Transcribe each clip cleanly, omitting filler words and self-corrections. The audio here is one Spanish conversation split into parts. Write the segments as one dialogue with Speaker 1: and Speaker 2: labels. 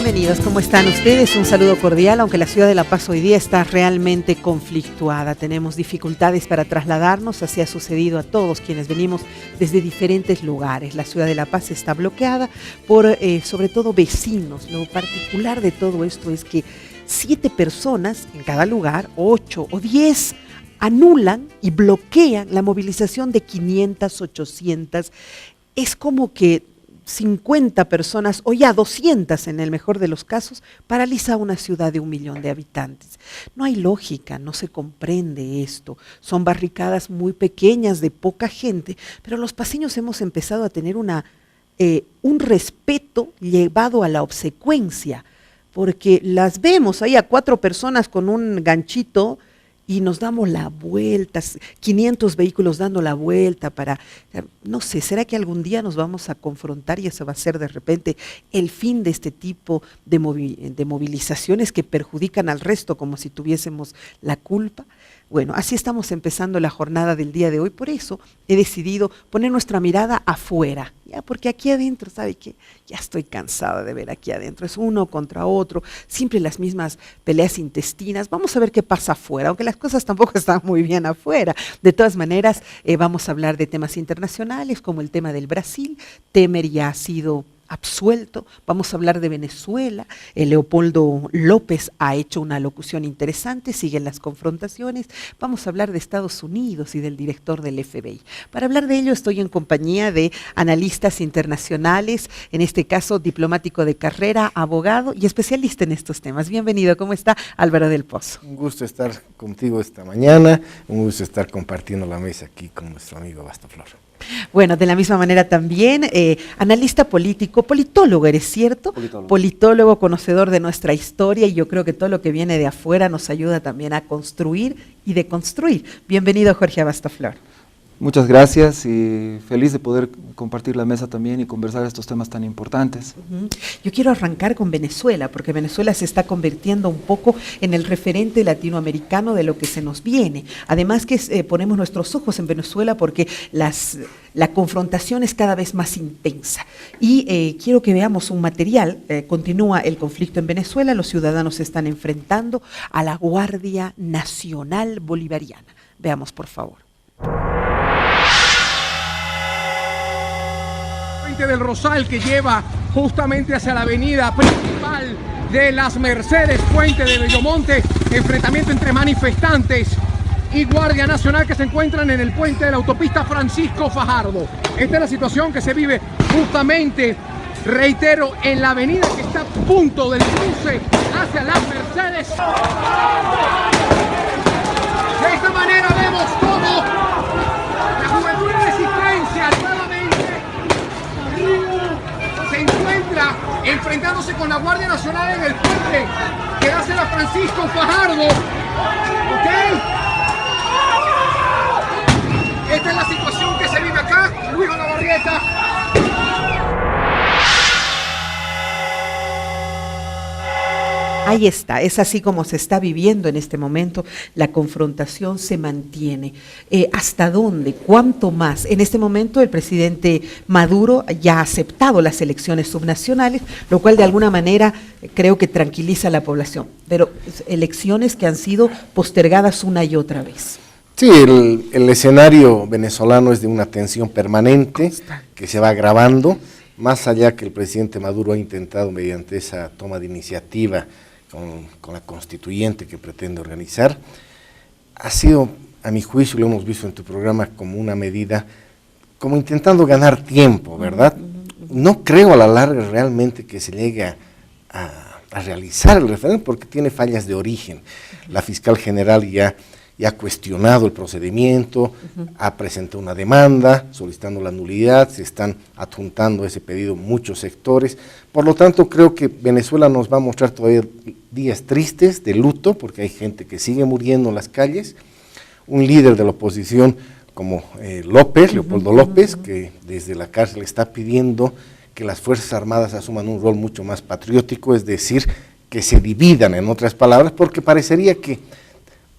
Speaker 1: Bienvenidos, ¿cómo están ustedes? Un saludo cordial, aunque la ciudad de La Paz hoy día está realmente conflictuada. Tenemos dificultades para trasladarnos, así ha sucedido a todos quienes venimos desde diferentes lugares. La ciudad de La Paz está bloqueada por, sobre todo, vecinos. Lo particular de todo esto es que 7 personas en cada lugar, 8 o 10, anulan y bloquean la movilización de 500, 800. Es como que 50 personas, o ya 200 en el mejor de los casos, paraliza una ciudad de 1 millón de habitantes. No hay lógica, no se comprende esto. Son barricadas muy pequeñas de poca gente, pero los paceños hemos empezado a tener un respeto llevado a la obsecuencia, porque las vemos ahí a 4 personas con un ganchito y nos damos la vuelta, 500 vehículos dando la vuelta para, no sé, ¿será que algún día nos vamos a confrontar y eso va a ser de repente el fin de este tipo de movilizaciones que perjudican al resto como si tuviésemos la culpa? Bueno, así estamos empezando la jornada del día de hoy, por eso he decidido poner nuestra mirada afuera, ya, porque aquí adentro, ¿sabe qué? Ya estoy cansada de ver aquí adentro, es uno contra otro, siempre las mismas peleas intestinas. Vamos a ver qué pasa afuera, aunque las cosas tampoco están muy bien afuera. De todas maneras, vamos a hablar de temas internacionales, como el tema del Brasil. Temer ya ha sido absuelto. Vamos a hablar de Venezuela. Leopoldo López ha hecho una locución interesante, siguen las confrontaciones. Vamos a hablar de Estados Unidos y del director del FBI. Para hablar de ello estoy en compañía de analistas internacionales, en este caso diplomático de carrera, abogado y especialista en estos temas. Bienvenido, ¿cómo está Álvaro del Pozo?
Speaker 2: Un gusto estar contigo esta mañana, un gusto estar compartiendo la mesa aquí con nuestro amigo Bastaflor.
Speaker 1: Bueno, de la misma manera también, analista político, politólogo, ¿eres cierto? Politólogo, conocedor de nuestra historia, y yo creo que todo lo que viene de afuera nos ayuda también a construir y deconstruir. Bienvenido, Jorge Abastaflor.
Speaker 3: Muchas gracias y feliz de poder compartir la mesa también y conversar estos temas tan importantes.
Speaker 1: Yo quiero arrancar con Venezuela, porque Venezuela se está convirtiendo un poco en el referente latinoamericano de lo que se nos viene. Además que ponemos nuestros ojos en Venezuela porque la confrontación es cada vez más intensa. Y quiero que veamos un material. Continúa el conflicto en Venezuela, los ciudadanos se están enfrentando a la Guardia Nacional Bolivariana. Veamos, por favor.
Speaker 4: Del Rosal, que lleva justamente hacia la avenida principal de Las Mercedes, puente de Bellomonte, enfrentamiento entre manifestantes y Guardia Nacional que se encuentran en el puente de la autopista Francisco Fajardo. Esta es la situación que se vive justamente, reitero, en la avenida que está a punto del cruce hacia Las Mercedes. De esta manera vemos cómo la Juventud de Resistencia se encuentra enfrentándose con la Guardia Nacional en el puente que hace la Francisco Fajardo. ¿Ok? Esta es la situación que se vive acá, Luis Olavarrieta.
Speaker 1: Ahí está, es así como se está viviendo en este momento, la confrontación se mantiene. ¿Hasta dónde? ¿Cuánto más? En este momento el presidente Maduro ya ha aceptado las elecciones subnacionales, lo cual de alguna manera creo que tranquiliza a la población, pero elecciones que han sido postergadas una y otra vez.
Speaker 2: Sí, el escenario venezolano es de una tensión permanente que se va agravando, más allá que el presidente Maduro ha intentado mediante esa toma de iniciativa con la constituyente que pretende organizar, ha sido, a mi juicio, lo hemos visto en tu programa, como una medida, como intentando ganar tiempo, ¿verdad? No creo a la larga realmente que se llegue a realizar el referéndum porque tiene fallas de origen. La fiscal general ya ha cuestionado el procedimiento, ha presentado una demanda solicitando la nulidad, se están adjuntando a ese pedido muchos sectores. Por lo tanto, creo que Venezuela nos va a mostrar todavía días tristes de luto, porque hay gente que sigue muriendo en las calles. Un líder de la oposición como Leopoldo López, que desde la cárcel está pidiendo que las Fuerzas Armadas asuman un rol mucho más patriótico, es decir, que se dividan, en otras palabras, porque parecería que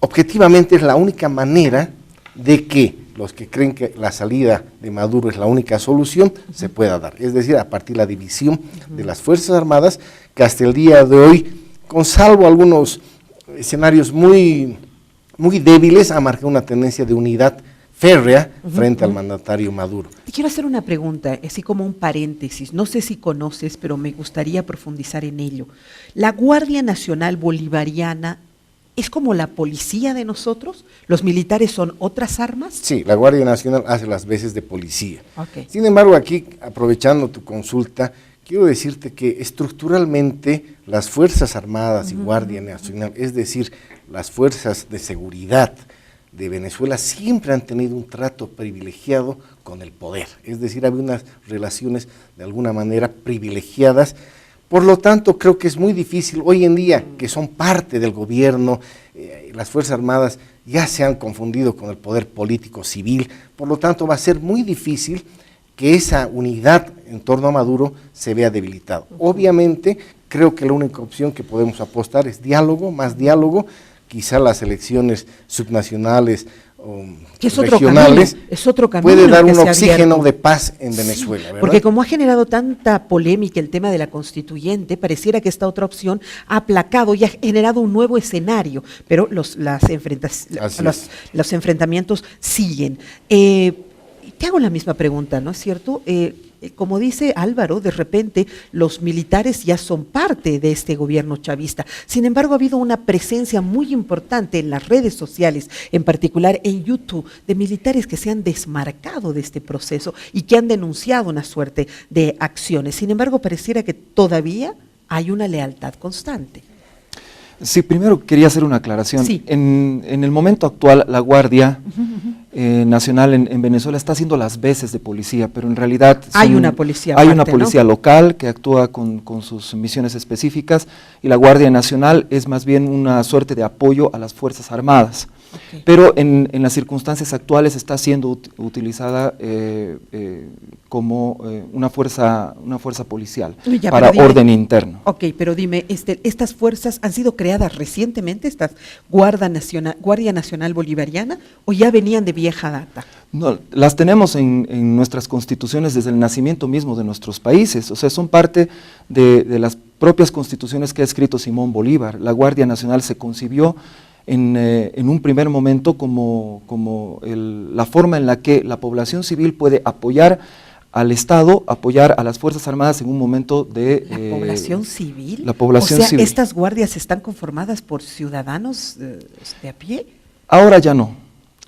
Speaker 2: objetivamente es la única manera de que los que creen que la salida de Maduro es la única solución, se pueda dar. Es decir, a partir de la división de las Fuerzas Armadas, que hasta el día de hoy, con salvo algunos escenarios muy débiles, ha marcado una tendencia de unidad férrea frente al mandatario Maduro.
Speaker 1: Te quiero hacer una pregunta, así como un paréntesis, no sé si conoces, pero me gustaría profundizar en ello. ¿La Guardia Nacional Bolivariana es como la policía de nosotros? ¿Los militares son otras armas?
Speaker 2: Sí, la Guardia Nacional hace las veces de policía.
Speaker 1: Okay.
Speaker 2: Sin embargo, aquí, aprovechando tu consulta, quiero decirte que estructuralmente las Fuerzas Armadas y Guardia Nacional, es decir, las fuerzas de seguridad de Venezuela, siempre han tenido un trato privilegiado con el poder. Es decir, había unas relaciones de alguna manera privilegiadas. Por lo tanto, creo que es muy difícil hoy en día, que son parte del gobierno, las Fuerzas Armadas ya se han confundido con el poder político civil, por lo tanto va a ser muy difícil que esa unidad en torno a Maduro se vea debilitada. Obviamente, creo que la única opción que podemos apostar es diálogo, más diálogo, quizá las elecciones subnacionales o regionales,
Speaker 1: es otro camino
Speaker 2: puede dar
Speaker 1: que
Speaker 2: un
Speaker 1: se ha
Speaker 2: oxígeno
Speaker 1: abierto
Speaker 2: de paz en Venezuela, ¿verdad?
Speaker 1: Porque como ha generado tanta polémica el tema de la constituyente, pareciera que esta otra opción ha aplacado y ha generado un nuevo escenario, pero los enfrentamientos siguen. Te hago la misma pregunta, ¿no es cierto? Como dice Álvaro, de repente los militares ya son parte de este gobierno chavista. Sin embargo, ha habido una presencia muy importante en las redes sociales, en particular en YouTube, de militares que se han desmarcado de este proceso y que han denunciado una suerte de acciones. Sin embargo, pareciera que todavía hay una lealtad constante.
Speaker 3: Sí, primero quería hacer una aclaración.
Speaker 1: Sí.
Speaker 3: En el momento actual, la Guardia Nacional en Venezuela está haciendo las veces de policía, pero en realidad
Speaker 1: hay una policía
Speaker 3: hay
Speaker 1: aparte,
Speaker 3: una policía local que actúa con sus misiones específicas, y la Guardia Nacional es más bien una suerte de apoyo a las Fuerzas Armadas. Okay. Pero en las circunstancias actuales está siendo utilizada como una fuerza policial para orden interno.
Speaker 1: Ok, pero dime, ¿estas fuerzas han sido creadas recientemente, estas Guardia Nacional Bolivariana, o ya venían de vieja data?
Speaker 3: No, las tenemos en nuestras constituciones desde el nacimiento mismo de nuestros países, o sea, son parte de las propias constituciones que ha escrito Simón Bolívar. La Guardia Nacional se concibió en un primer momento como la forma en la que la población civil puede apoyar al Estado, apoyar a las Fuerzas Armadas en un momento de…
Speaker 1: ¿La población civil?
Speaker 3: La población civil.
Speaker 1: O sea, ¿estas guardias están conformadas por ciudadanos de a pie?
Speaker 3: Ahora ya no.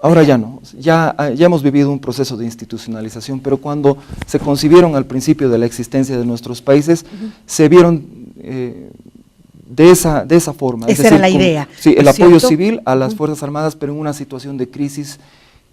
Speaker 3: Ahora ya no, ya hemos vivido un proceso de institucionalización, pero cuando se concibieron al principio de la existencia de nuestros países, se vieron de esa forma.
Speaker 1: Esa era la idea.
Speaker 3: Sí, el apoyo civil a las Fuerzas Armadas, pero en una situación de crisis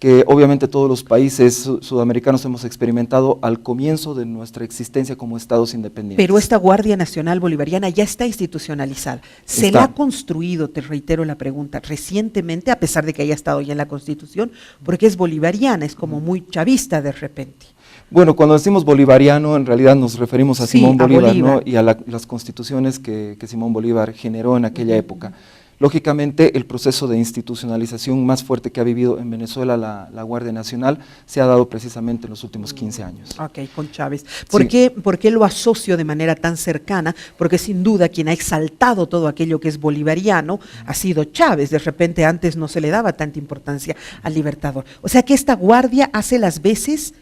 Speaker 3: que obviamente todos los países sudamericanos hemos experimentado al comienzo de nuestra existencia como estados independientes.
Speaker 1: Pero esta Guardia Nacional Bolivariana ya está institucionalizada. ¿Se la ha construido, te reitero la pregunta, recientemente, a pesar de que haya estado ya en la Constitución? Porque es bolivariana, es como muy chavista de repente.
Speaker 3: Bueno, cuando decimos bolivariano, en realidad nos referimos a Simón Bolívar, ¿no? Y a las constituciones que Simón Bolívar generó en aquella época. Lógicamente, el proceso de institucionalización más fuerte que ha vivido en Venezuela la Guardia Nacional se ha dado precisamente en los últimos 15 años.
Speaker 1: Ok, con Chávez. ¿Por qué lo asocio de manera tan cercana? Porque sin duda quien ha exaltado todo aquello que es bolivariano ha sido Chávez. De repente antes no se le daba tanta importancia al Libertador. O sea que esta guardia hace las veces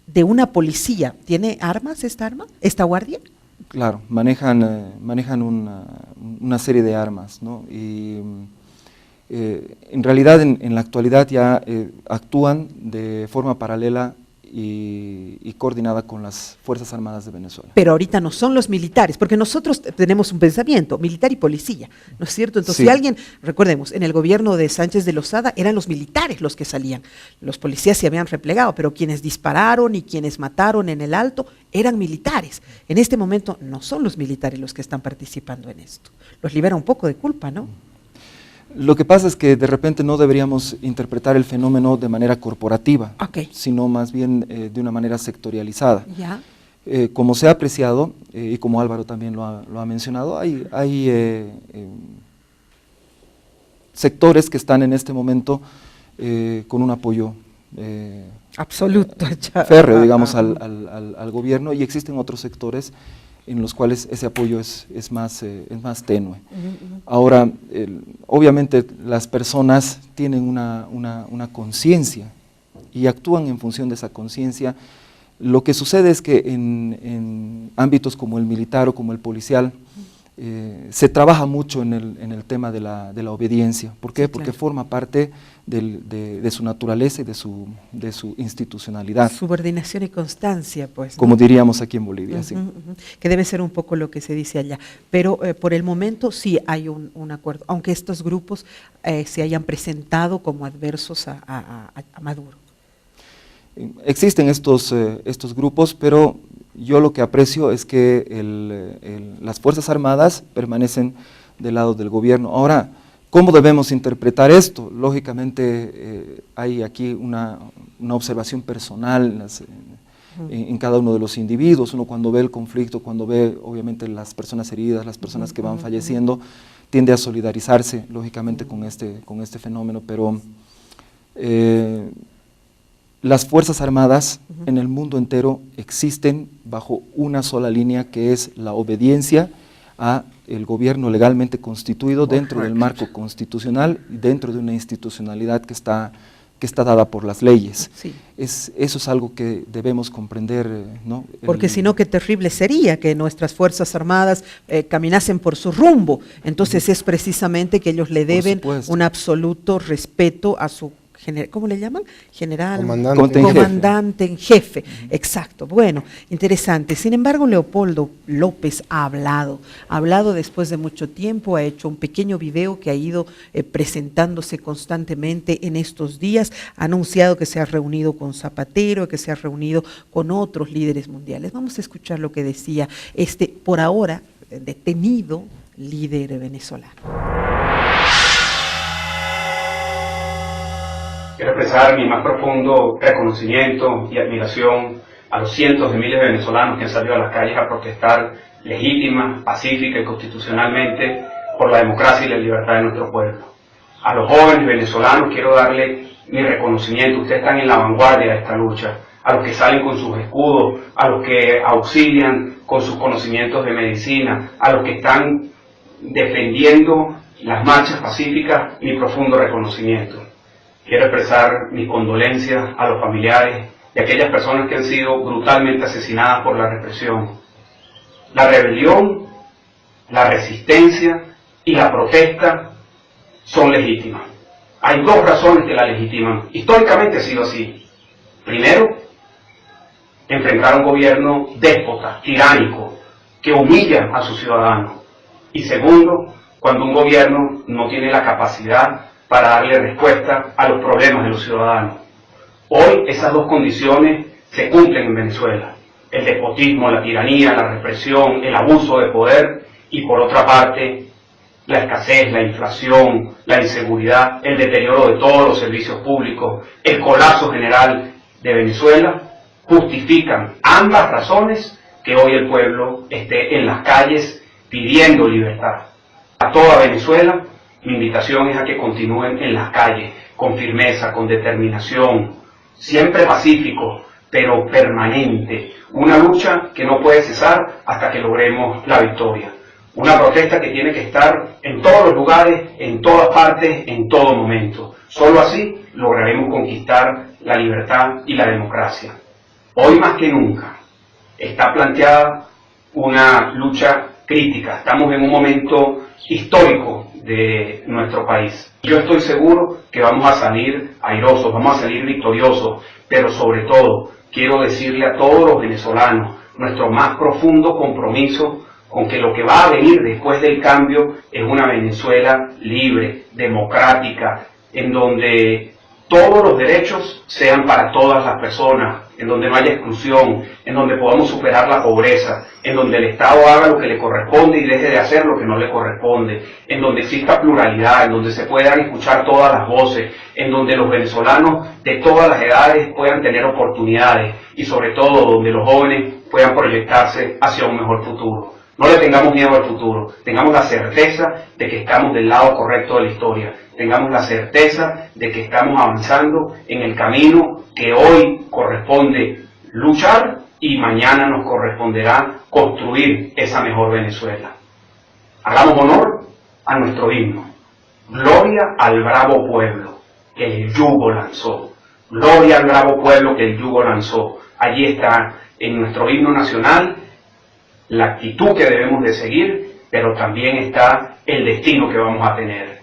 Speaker 1: de una policía. ¿Tiene armas esta guardia?
Speaker 3: Claro, manejan una serie de armas, ¿no? Y en realidad en la actualidad ya actúan de forma paralela y coordinada con las Fuerzas Armadas de Venezuela.
Speaker 1: Pero ahorita no son los militares, porque nosotros tenemos un pensamiento, militar y policía, ¿no es cierto? Entonces, si alguien, recordemos, en el gobierno de Sánchez de Lozada eran los militares los que salían, los policías se habían replegado, pero quienes dispararon y quienes mataron en el Alto eran militares. En este momento no son los militares los que están participando en esto. Los libera un poco de culpa, ¿no?
Speaker 3: Lo que pasa es que de repente no deberíamos interpretar el fenómeno de manera corporativa, sino más bien de una manera sectorializada.
Speaker 1: ¿Ya?
Speaker 3: Como se ha apreciado, y como Álvaro también lo ha mencionado, hay sectores que están en este momento con un apoyo
Speaker 1: absoluto,
Speaker 3: férreo, digamos, al gobierno, y existen otros sectores en los cuales ese apoyo es más tenue. Ahora, obviamente las personas tienen una conciencia y actúan en función de esa conciencia. Lo que sucede es que en ámbitos como el militar o como el policial, se trabaja mucho en el tema de la obediencia. ¿Por qué? Porque forma parte de su naturaleza y de su institucionalidad.
Speaker 1: Subordinación y constancia, pues, ¿no?
Speaker 3: Como diríamos aquí en Bolivia, sí.
Speaker 1: Que debe ser un poco lo que se dice allá. Pero por el momento sí hay un acuerdo, aunque estos grupos se hayan presentado como adversos a Maduro.
Speaker 3: Existen estos grupos, pero yo lo que aprecio es que las Fuerzas Armadas permanecen del lado del gobierno. Ahora, ¿cómo debemos interpretar esto? Lógicamente hay aquí una observación personal en cada uno de los individuos. Uno cuando ve el conflicto, cuando ve obviamente las personas heridas, las personas que van falleciendo, tiende a solidarizarse lógicamente con este fenómeno, pero las Fuerzas Armadas en el mundo entero existen bajo una sola línea, que es la obediencia a el gobierno legalmente constituido dentro del marco constitucional, dentro de una institucionalidad que está dada por las leyes.
Speaker 1: Sí.
Speaker 3: Eso es algo que debemos comprender, ¿no?
Speaker 1: Porque si no, qué terrible sería que nuestras Fuerzas Armadas caminasen por su rumbo. Entonces es precisamente que ellos le deben un absoluto respeto a su ¿cómo le llaman? General, comandante en jefe. Exacto. Bueno, interesante. Sin embargo, Leopoldo López ha hablado después de mucho tiempo, ha hecho un pequeño video que ha ido presentándose constantemente en estos días, ha anunciado que se ha reunido con Zapatero, que se ha reunido con otros líderes mundiales. Vamos a escuchar lo que decía este, por ahora, detenido líder venezolano.
Speaker 5: Quiero expresar mi más profundo reconocimiento y admiración a los cientos de miles de venezolanos que han salido a las calles a protestar legítima, pacífica y constitucionalmente por la democracia y la libertad de nuestro pueblo. A los jóvenes venezolanos quiero darle mi reconocimiento. Ustedes están en la vanguardia de esta lucha. A los que salen con sus escudos, a los que auxilian con sus conocimientos de medicina, a los que están defendiendo las marchas pacíficas, mi profundo reconocimiento. Quiero expresar mis condolencias a los familiares de aquellas personas que han sido brutalmente asesinadas por la represión. La rebelión, la resistencia y la protesta son legítimas. Hay dos razones que la legitiman. Históricamente ha sido así. Primero, enfrentar a un gobierno déspota, tiránico, que humilla a sus ciudadanos. Y segundo, cuando un gobierno no tiene la capacidad para darle respuesta a los problemas de los ciudadanos. Hoy esas dos condiciones se cumplen en Venezuela. El despotismo, la tiranía, la represión, el abuso de poder y por otra parte la escasez, la inflación, la inseguridad, el deterioro de todos los servicios públicos, el colapso general de Venezuela justifican ambas razones que hoy el pueblo esté en las calles pidiendo libertad. A toda Venezuela, mi invitación es a que continúen en las calles, con firmeza, con determinación, siempre pacífico, pero permanente. Una lucha que no puede cesar hasta que logremos la victoria. Una protesta que tiene que estar en todos los lugares, en todas partes, en todo momento. Solo así lograremos conquistar la libertad y la democracia. Hoy más que nunca está planteada una lucha crítica. Estamos en un momento histórico de nuestro país. Yo estoy seguro que vamos a salir airosos, vamos a salir victoriosos, pero sobre todo quiero decirle a todos los venezolanos nuestro más profundo compromiso con que lo que va a venir después del cambio es una Venezuela libre, democrática, en donde todos los derechos sean para todas las personas, en donde no haya exclusión, en donde podamos superar la pobreza, en donde el Estado haga lo que le corresponde y deje de hacer lo que no le corresponde, en donde exista pluralidad, en donde se puedan escuchar todas las voces, en donde los venezolanos de todas las edades puedan tener oportunidades y sobre todo donde los jóvenes puedan proyectarse hacia un mejor futuro. No le tengamos miedo al futuro, tengamos la certeza de que estamos del lado correcto de la historia, tengamos la certeza de que estamos avanzando en el camino que hoy corresponde luchar y mañana nos corresponderá construir esa mejor Venezuela. Hagamos honor a nuestro himno. Gloria al bravo pueblo que el yugo lanzó. Gloria al bravo pueblo que el yugo lanzó. Allí está en nuestro himno nacional la actitud que debemos de seguir, pero también está el destino que vamos a tener.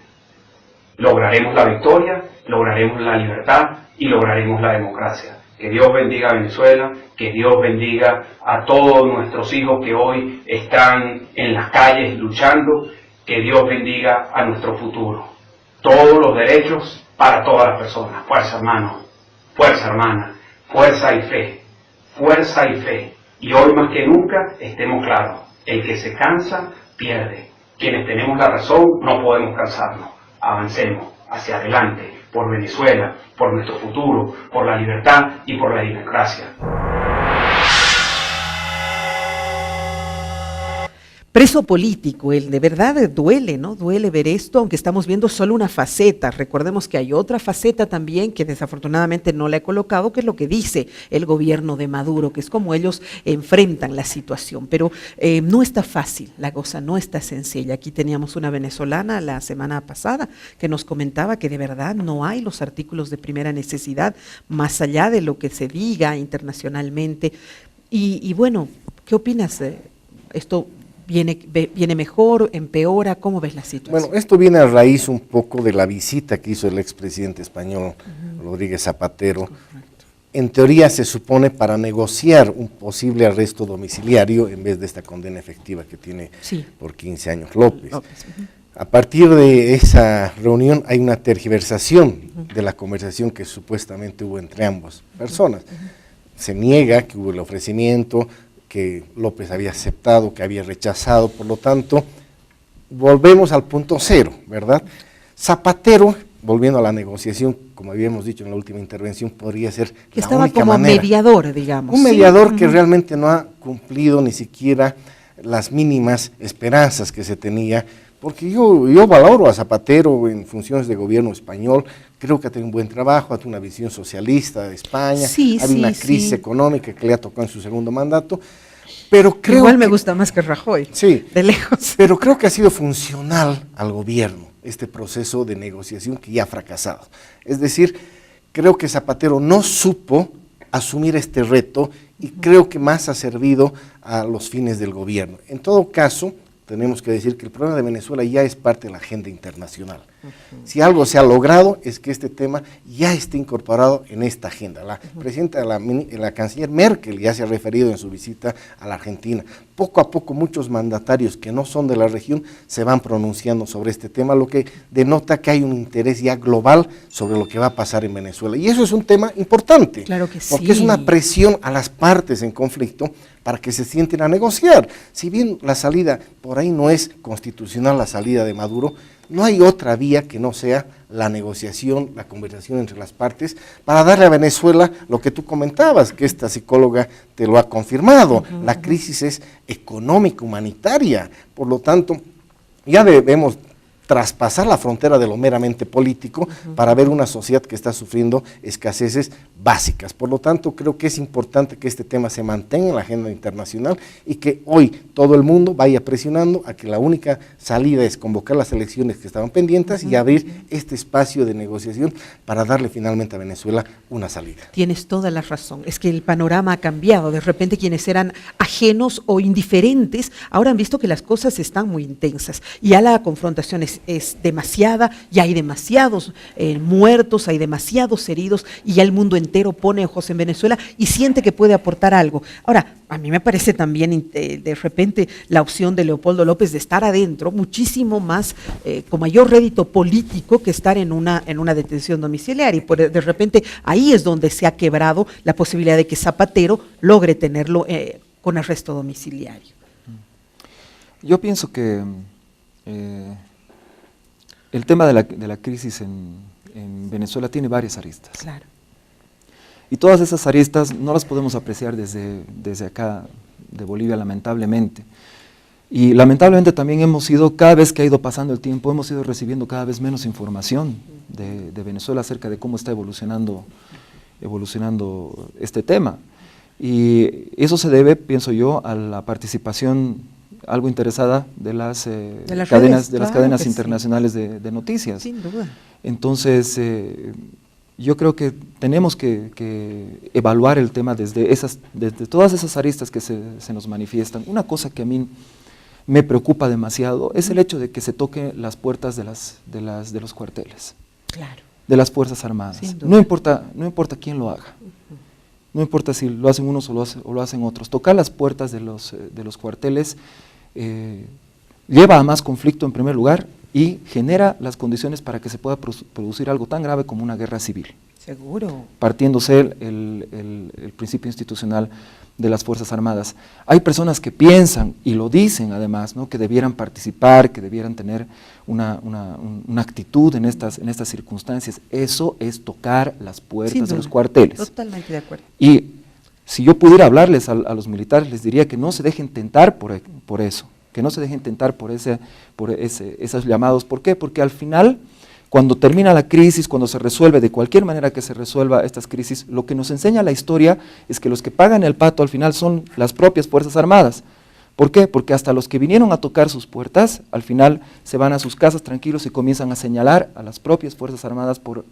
Speaker 5: Lograremos la victoria, lograremos la libertad y lograremos la democracia. Que Dios bendiga a Venezuela, que Dios bendiga a todos nuestros hijos que hoy están en las calles luchando, que Dios bendiga a nuestro futuro. Todos los derechos para todas las personas. Fuerza, hermano, fuerza, hermana, fuerza y fe, fuerza y fe. Y hoy más que nunca estemos claros, el que se cansa pierde. Quienes tenemos la razón no podemos cansarnos. Avancemos hacia adelante, por Venezuela, por nuestro futuro, por la libertad y por la democracia.
Speaker 1: Preso político, él de verdad duele, ¿no? Duele ver esto, aunque estamos viendo solo una faceta. Recordemos que hay otra faceta también que desafortunadamente no la he colocado, que es lo que dice el gobierno de Maduro, que es como ellos enfrentan la situación. Pero no está fácil, la cosa no está sencilla. Aquí teníamos una venezolana la semana pasada que nos comentaba que de verdad no hay los artículos de primera necesidad, más allá de lo que se diga internacionalmente. Y bueno, ¿qué opinas? ¿Esto viene mejor, empeora? ¿Cómo ves la situación?
Speaker 2: Bueno, esto viene a raíz un poco de la visita que hizo el expresidente español, Rodríguez Zapatero. Correcto. En teoría se supone para negociar un posible arresto domiciliario en vez de esta condena efectiva que tiene por 15 años López. A partir de esa reunión hay una tergiversación de la conversación que supuestamente hubo entre ambas personas. Se niega que hubo el ofrecimiento, que López había aceptado, que había rechazado, por lo tanto, volvemos al punto cero, ¿verdad? Zapatero, volviendo a la negociación, como habíamos dicho en la última intervención, podría ser
Speaker 1: que
Speaker 2: la
Speaker 1: estaba
Speaker 2: única
Speaker 1: como
Speaker 2: manera.
Speaker 1: Mediador, digamos.
Speaker 2: Un mediador que realmente no ha cumplido ni siquiera las mínimas esperanzas que se tenía, porque yo valoro a Zapatero en funciones de gobierno español, creo que ha tenido un buen trabajo, ha tenido una visión socialista de España, ha habido una crisis económica que le ha tocado en su segundo mandato, pero creo
Speaker 1: igual me gusta más que Rajoy, de lejos.
Speaker 2: Pero creo que ha sido funcional al gobierno este proceso de negociación que ya ha fracasado. Es decir, creo que Zapatero no supo asumir este reto y creo que más ha servido a los fines del gobierno. En todo caso, tenemos que decir que el problema de Venezuela ya es parte de la agenda internacional. Si algo se ha logrado es que este tema ya esté incorporado en esta agenda. La presidenta, la canciller Merkel ya se ha referido en su visita a la Argentina. Poco a poco muchos mandatarios que no son de la región se van pronunciando sobre este tema, lo que denota que hay un interés ya global sobre lo que va a pasar en Venezuela. Y eso es un tema importante,
Speaker 1: claro que sí,
Speaker 2: porque es una presión a las partes en conflicto para que se sienten a negociar. Si bien la salida por ahí no es constitucional, la salida de Maduro, no hay otra vía que no sea la negociación, la conversación entre las partes, para darle a Venezuela lo que tú comentabas, que esta psicóloga te lo ha confirmado. La crisis es económica, humanitaria, por lo tanto, ya debemos traspasar la frontera de lo meramente político para ver una sociedad que está sufriendo escaseces básicas. Por lo tanto, creo que es importante que este tema se mantenga en la agenda internacional y que hoy todo el mundo vaya presionando a que la única salida es convocar las elecciones que estaban pendientes y abrir este espacio de negociación para darle finalmente a Venezuela una salida.
Speaker 1: Tienes toda la razón, es que el panorama ha cambiado, de repente quienes eran ajenos o indiferentes ahora han visto que las cosas están muy intensas y ya la confrontación es demasiada, ya hay demasiados muertos, hay demasiados heridos y ya el mundo entero pone ojos en Venezuela y siente que puede aportar algo. Ahora, a mí me parece también de repente la opción de Leopoldo López de estar adentro muchísimo más, con mayor rédito político que estar en una detención domiciliaria y de repente ahí es donde se ha quebrado la posibilidad de que Zapatero logre tenerlo con arresto domiciliario.
Speaker 3: Yo pienso que el tema de la crisis en Venezuela tiene varias aristas.
Speaker 1: Claro.
Speaker 3: Y todas esas aristas no las podemos apreciar desde acá, de Bolivia, lamentablemente. Y lamentablemente también cada vez que ha ido pasando el tiempo, hemos ido recibiendo cada vez menos información de Venezuela acerca de cómo está evolucionando este tema. Y eso se debe, pienso yo, a la participación algo interesada de las cadenas internacionales de noticias.
Speaker 1: Sin duda.
Speaker 3: Entonces, yo creo que tenemos que evaluar el tema desde todas esas aristas que se nos manifiestan. Una cosa que a mí me preocupa demasiado es el hecho de que se toquen las puertas de los cuarteles,
Speaker 1: Claro.
Speaker 3: de las Fuerzas Armadas. No importa quién lo haga. No importa si lo hacen unos o lo hacen otros. Tocar las puertas de los cuarteles lleva a más conflicto en primer lugar y genera las condiciones para que se pueda producir algo tan grave como una guerra civil.
Speaker 1: Seguro.
Speaker 3: Partiéndose el principio institucional de las Fuerzas Armadas. Hay personas que piensan, y lo dicen además, ¿no?, que debieran participar, que debieran tener una actitud en estas circunstancias. Eso es tocar las puertas de los cuarteles. Totalmente de acuerdo. Y si yo pudiera hablarles a los militares, les diría que no se dejen tentar por eso, que no se dejen tentar por esos llamados. ¿Por qué? Porque al final, cuando termina la crisis, cuando se resuelve, de cualquier manera que se resuelva estas crisis, lo que nos enseña la historia es que los que pagan el pato al final son las propias Fuerzas Armadas. ¿Por qué? Porque hasta los que vinieron a tocar sus puertas, al final se van a sus casas tranquilos y comienzan a señalar a las propias Fuerzas Armadas por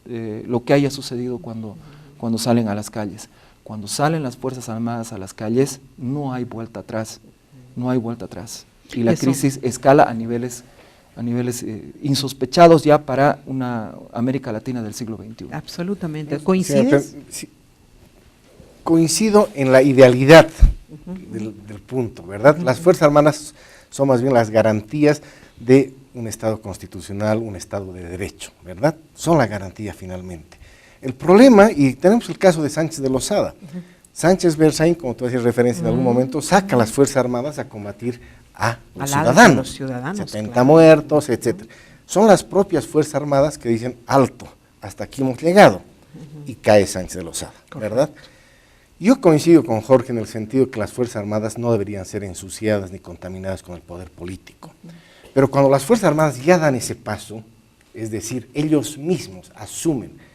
Speaker 3: lo que haya sucedido cuando salen a las calles. Cuando salen las Fuerzas Armadas a las calles, no hay vuelta atrás, no hay vuelta atrás. Y la crisis escala a niveles insospechados ya para una América Latina del siglo XXI.
Speaker 1: Absolutamente. ¿Coincides?
Speaker 2: Sí, coincido en la idealidad del punto, ¿verdad? Las Fuerzas Armadas son más bien las garantías de un Estado constitucional, un Estado de derecho, ¿verdad? Son la garantía finalmente. El problema, y tenemos el caso de Sánchez de Lozada. Sánchez Berzaín, como tú hacías referencia en algún momento, saca a las Fuerzas Armadas a combatir a los ciudadanos, 70 claro. muertos, etc. Son las propias Fuerzas Armadas que dicen, alto, hasta aquí hemos llegado, y cae Sánchez de Lozada, ¿verdad? Yo coincido con Jorge en el sentido que las Fuerzas Armadas no deberían ser ensuciadas ni contaminadas con el poder político. Pero cuando las Fuerzas Armadas ya dan ese paso, es decir, ellos mismos asumen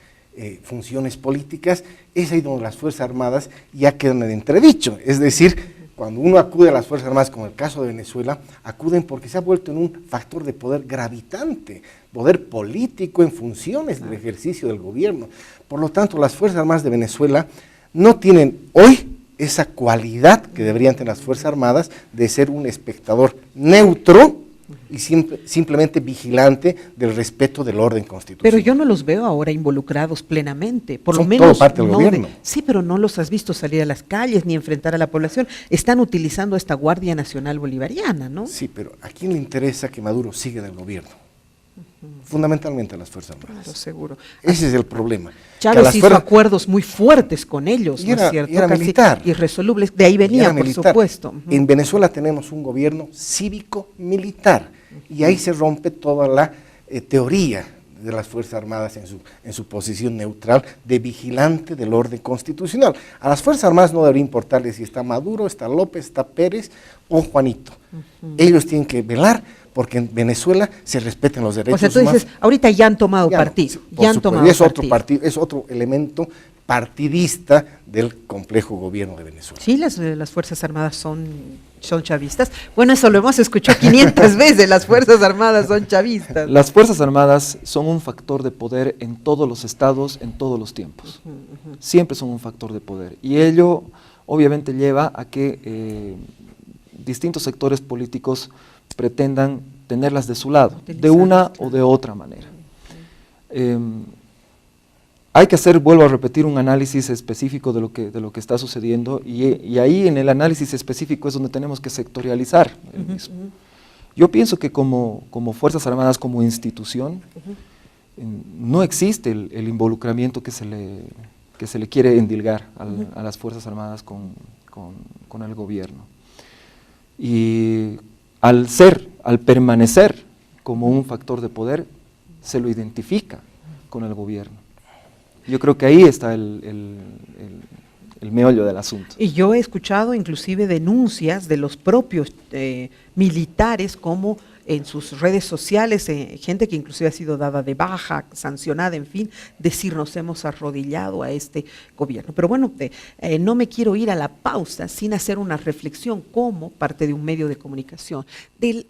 Speaker 2: funciones políticas, es ahí donde las Fuerzas Armadas ya quedan en entredicho. Es decir, cuando uno acude a las Fuerzas Armadas, como el caso de Venezuela, acuden porque se ha vuelto en un factor de poder gravitante, poder político en funciones del ejercicio del gobierno. Por lo tanto, las Fuerzas Armadas de Venezuela no tienen hoy esa cualidad que deberían tener las Fuerzas Armadas de ser un espectador neutro y simplemente vigilante del respeto del orden constitucional.
Speaker 1: Pero yo no los veo ahora involucrados plenamente, por
Speaker 2: Son
Speaker 1: lo menos
Speaker 2: todo parte del gobierno.
Speaker 1: Sí, pero no los has visto salir a las calles ni enfrentar a la población. Están utilizando esta Guardia Nacional Bolivariana, ¿no?
Speaker 2: Sí, pero ¿a quién le interesa que Maduro siga en el gobierno? Fundamentalmente a las Fuerzas Armadas.
Speaker 1: Claro, seguro.
Speaker 2: Ese es el problema.
Speaker 1: Chávez hizo acuerdos muy fuertes con ellos, ¿no es cierto?
Speaker 2: Era
Speaker 1: casi
Speaker 2: militar.
Speaker 1: Irresolubles. De ahí venía, por supuesto.
Speaker 2: En Venezuela tenemos un gobierno cívico-militar y ahí se rompe toda la teoría de las Fuerzas Armadas en su posición neutral de vigilante del orden constitucional. A las Fuerzas Armadas no debería importarles si está Maduro, está López, está Pérez o Juanito. Ellos tienen que velar porque en Venezuela se respeten los derechos humanos. O sea, tú dices,
Speaker 1: ahorita ya han tomado partido. Ya han tomado
Speaker 2: partido. Es otro elemento partidista del complejo gobierno de Venezuela.
Speaker 1: Sí, las Fuerzas Armadas son chavistas. Bueno, eso lo hemos escuchado 500 veces, las Fuerzas Armadas son chavistas.
Speaker 3: Las Fuerzas Armadas son un factor de poder en todos los estados, en todos los tiempos. Siempre son un factor de poder. Y ello obviamente lleva a que distintos sectores políticos pretendan tenerlas de su lado, de una o de otra manera. Hay que hacer, vuelvo a repetir, un análisis específico de lo que está sucediendo y ahí en el análisis específico es donde tenemos que sectorializar el mismo. Yo pienso que como Fuerzas Armadas, como institución, no existe el involucramiento que se le quiere endilgar a las Fuerzas Armadas con el gobierno. Y al permanecer como un factor de poder, se lo identifica con el gobierno. Yo creo que ahí está el el meollo del asunto.
Speaker 1: Y yo he escuchado inclusive denuncias de los propios militares, como en sus redes sociales, gente que inclusive ha sido dada de baja, sancionada, en fin, decir nos hemos arrodillado a este gobierno. Pero bueno, no me quiero ir a la pausa sin hacer una reflexión como parte de un medio de comunicación del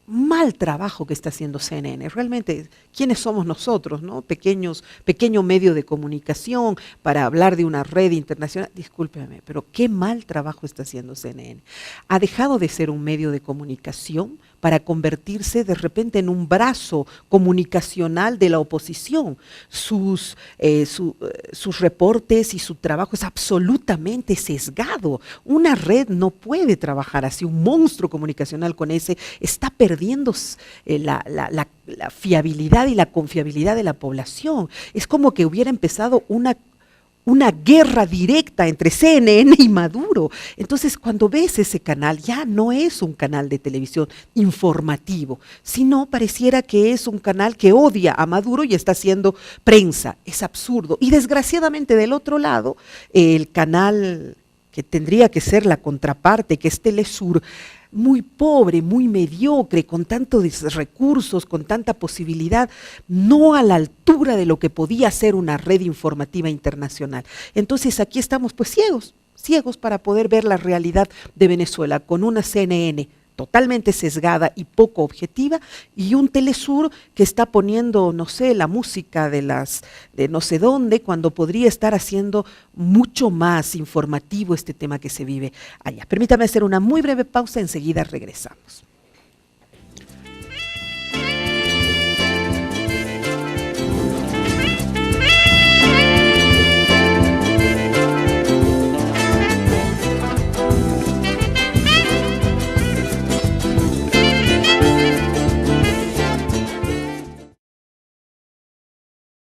Speaker 1: mal trabajo que está haciendo CNN. Realmente, ¿quiénes somos nosotros, no? Pequeño medio de comunicación para hablar de una red internacional. Discúlpeme, pero qué mal trabajo está haciendo CNN. Ha dejado de ser un medio de comunicación para convertirse de repente en un brazo comunicacional de la oposición. Sus reportes y su trabajo es absolutamente sesgado. Una red no puede trabajar así. Un monstruo comunicacional con ese está perdiendo la fiabilidad y la confiabilidad de la población. Es como que hubiera empezado una guerra directa entre CNN y Maduro. Entonces, cuando ves ese canal, ya no es un canal de televisión informativo, sino pareciera que es un canal que odia a Maduro y está haciendo prensa. Es absurdo. Y desgraciadamente, del otro lado, el canal que tendría que ser la contraparte, que es Telesur, muy pobre, muy mediocre, con tantos recursos, con tanta posibilidad, no a la altura de lo que podía ser una red informativa internacional. Entonces aquí estamos pues ciegos para poder ver la realidad de Venezuela, con una CNN totalmente sesgada y poco objetiva, y un Telesur que está poniendo, no sé, la música de no sé dónde, cuando podría estar haciendo mucho más informativo este tema que se vive allá. Permítame hacer una muy breve pausa, enseguida regresamos.